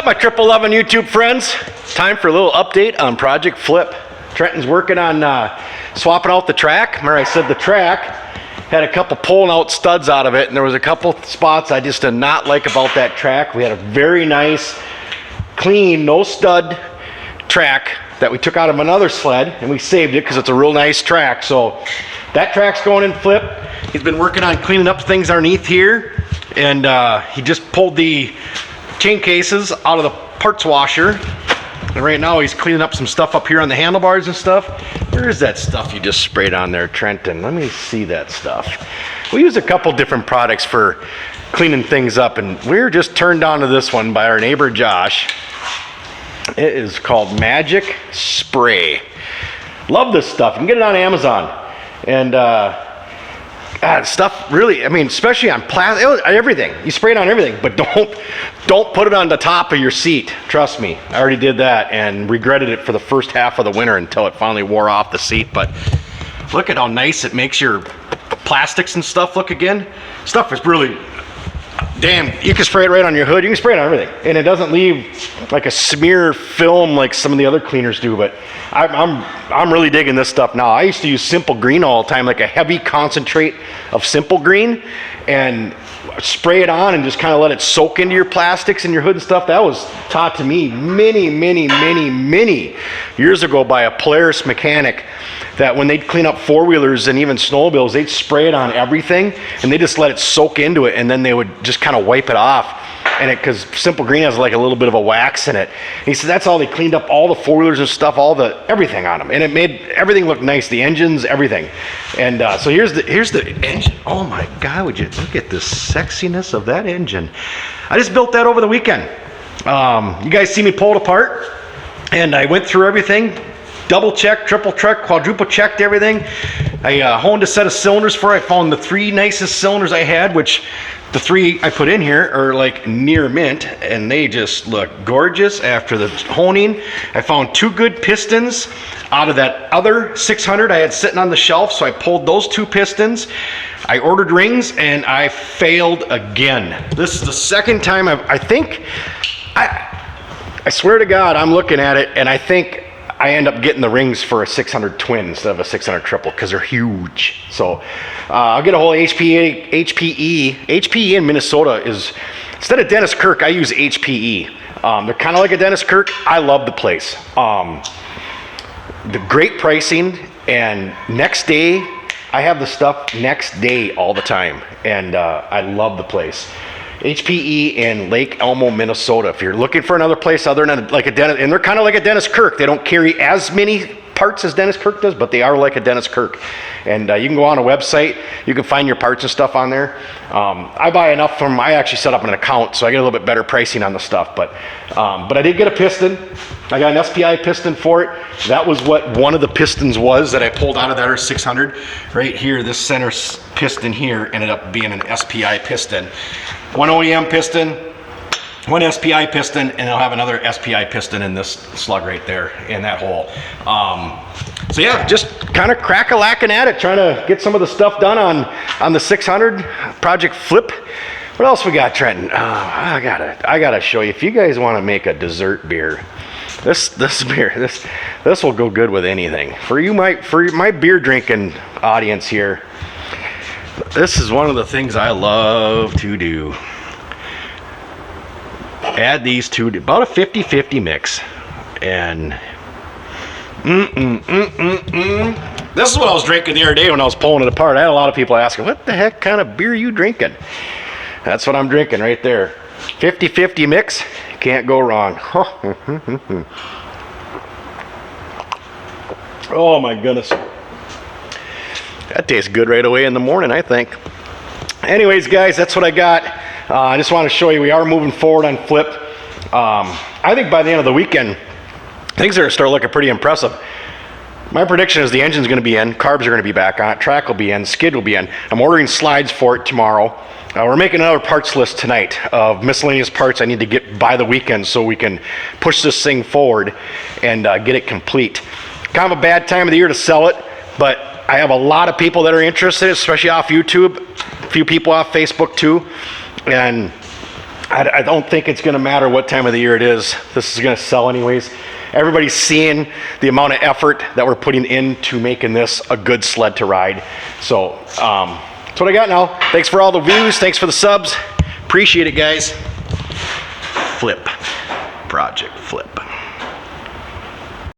up, my 1111 YouTube friends? Time for a little update on Project Flip. Trenton's working on swapping out the track. Remember I said the track had a couple pulling out studs out of it, and there was a couple spots I just did not like about that track. We had a very nice, clean, no stud track that we took out of another sled, and we saved it because it's a real nice track. So that track's going in Flip. He's been working on cleaning up things underneath here, and he just pulled the chain cases out of the parts washer, and right now he's cleaning up some stuff up here on the handlebars and stuff. Where is that stuff you just sprayed on there, Trenton? Let me see that stuff. We use a couple different products for cleaning things up, and we're just turned on to this one by our neighbor Josh. It is called Magic Spray. Love this stuff. You can get it on Amazon, and stuff really, I mean, especially on plastic, everything. You spray it on everything, but don't put it on the top of your seat. Trust me, I already did that and regretted it for the first half of the winter until it finally wore off the seat. But look at how nice it makes your plastics and stuff look again. Stuff is really, damn, you can spray it right on your hood. You can spray it on everything, and it doesn't leave like a smear film like some of the other cleaners do. But I'm really digging this stuff now. I used to use Simple Green all the time, like a heavy concentrate of Simple Green, and spray it on and just kind of let it soak into your plastics and your hood and stuff. That was taught to me many years ago by a Polaris mechanic, that when they'd clean up four-wheelers and even snowmobiles, they'd spray it on everything and they just let it soak into it, and then they would just kind of wipe it off. And because Simple Green has like a little bit of a wax in it. And he said that's all they cleaned up, all the four-wheelers and stuff, everything on them, and it made everything look nice, the engines, everything. And so here's the engine. Oh my God, would you look at the sexiness of that engine? I just built that over the weekend. You guys see me pull it apart, and I went through everything, double checked, triple checked, quadruple checked everything. I honed a set of cylinders for it. I found the three nicest cylinders I had, which the three I put in here are like near mint, and they just look gorgeous after the honing. I found two good pistons out of that other 600 I had sitting on the shelf, so I pulled those two pistons. I ordered rings, and I failed again. This is the second time I swear to God, I'm looking at it, and I think I end up getting the rings for a 600 twin instead of a 600 triple because they're huge. So I'll get a whole HPE in Minnesota is, instead of Dennis Kirk, I use HPE. They're kind of like a Dennis Kirk. I love the place. The great pricing, and next day, I have the stuff next day all the time, and I love the place. HPE in Lake Elmo, Minnesota. If you're looking for another place other than like a Dennis, and they're kind of like a Dennis Kirk. They don't carry as many parts as Dennis Kirk does, but they are like a Dennis Kirk. And you can go on a website, you can find your parts and stuff on there. I buy enough from, I actually set up an account, so I get a little bit better pricing on the stuff. But I did get a piston. I got an SPI piston for it. That was what one of the pistons was that I pulled out of that 600. Right here, this center piston here ended up being an SPI piston. One OEM piston, one SPI piston, and I'll have another SPI piston in this slug right there in that hole. So yeah, just kind of crack-a-lacking at it, trying to get some of the stuff done on the 600 Project Flip. What else we got, Trenton? I gotta show you. If you guys want to make a dessert beer, this beer, this will go good with anything. For my beer drinking audience here, this is one of the things I love to do. Add these two, about a 50-50 mix, and this is what I was drinking the other day when I was pulling it apart. I had a lot of people asking, what the heck kind of beer are you drinking? That's what I'm drinking right there. 50-50 mix, can't go wrong. Oh my goodness. That tastes good right away in the morning, I think. Anyways, guys, that's what I got. I just want to show you we are moving forward on Flip. I think by the end of the weekend, things are going to start looking pretty impressive. My prediction is the engine's going to be in, carbs are going to be back on it, track will be in, skid will be in. I'm ordering slides for it tomorrow. We're making another parts list tonight of miscellaneous parts I need to get by the weekend so we can push this thing forward and get it complete. Kind of a bad time of the year to sell it, but I have a lot of people that are interested, especially off YouTube, a few people off Facebook too, and I don't think it's going to matter what time of the year it is. This is going to sell anyways. Everybody's seeing the amount of effort that we're putting into making this a good sled to ride. So that's what I got now. Thanks for all the views. Thanks for the subs. Appreciate it, guys. Flip. Project Flip.